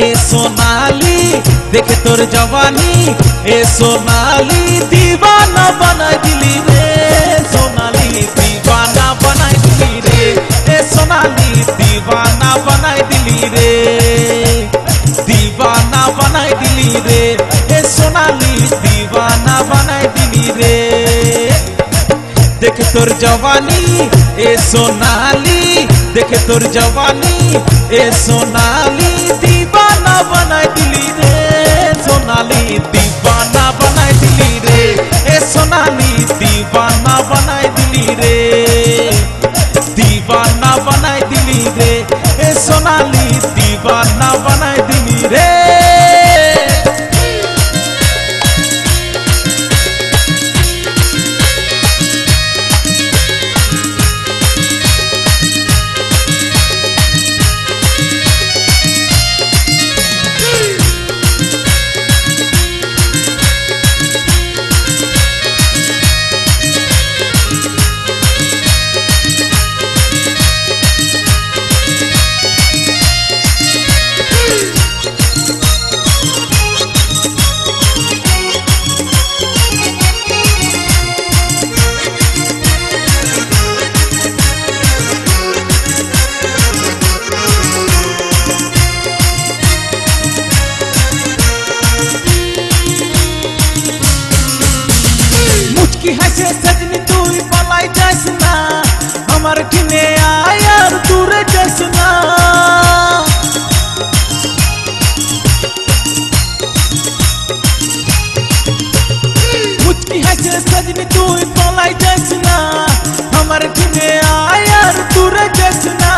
ए सोनाली देखे तोर जवानी ए सोनाली दीवाना बनाई दिली रे सोनाली दीवाना बनाई दिली रे ए सोनाली दीवाना बनाई दिली रे दीवाना बनाई दिली रे ए सोनाली दीवाना बनाई दिली रे देख तोर जवानी ए सोनाली देख तोर जवानी ए सोनाली दीवाना बनाई दिली रे सोनाली दीवाना बनाई दिली रे ए सोनाली दीवाना बनाई दिली रे दीवाना बनाई दिली रे ए सोनाली दीवाना बनाई दिली रे हसे सजनी तू पलाई जैसना हमार किने आयर दूर जैसना मुझकी हसे सजनी तू पलाई जैसना हमार किने आयर दूर जैसना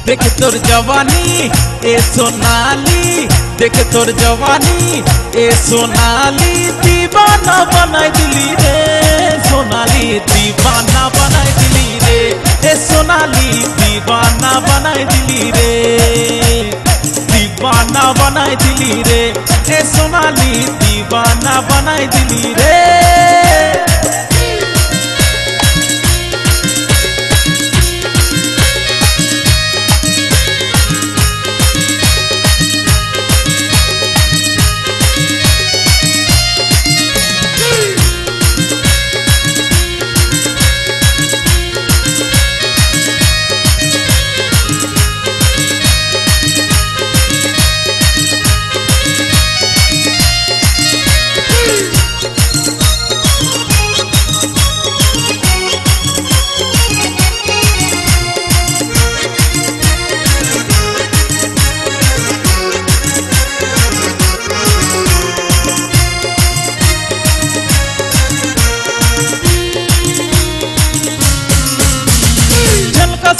देख तोर जवानी ए सोनाली देख तोर जवानी ए सोनाली दीवाना बनाई दिली रे सोनाली दीवाना बनाई दिली रे ए सोनाली दीवाना बनाई दिली रे दीवाना बनाई दिली रे ए सोनाली दीवाना बनाई दिली रे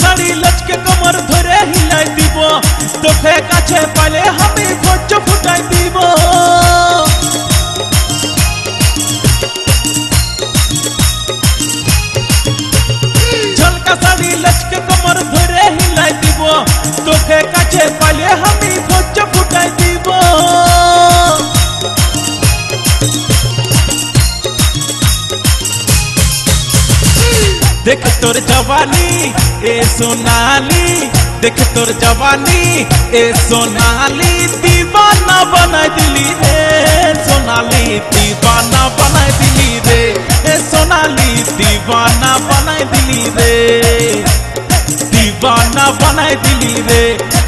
साड़ी लचके कमर धरे हिलाई দিব তোকে কাছে পাইলে আমি ভোজ ফুটাই দিব ঝলকা সাড়ি লচকে কমর ধরে হিলাই দিব তোকে কাছে পাইলে আমি ভোজ ফুটাই দিব देख तोर जवानी ए सोनाली देख तोर जवानी ए सोनाली दीवाना बनाई दिली रे सोनाली दीवाना बनाई दिली रे ए सोनाली दीवाना बनाई दिली रे दीवाना बनाई दिली रे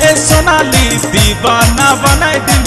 ए सोनाली दीवाना बनाई दिली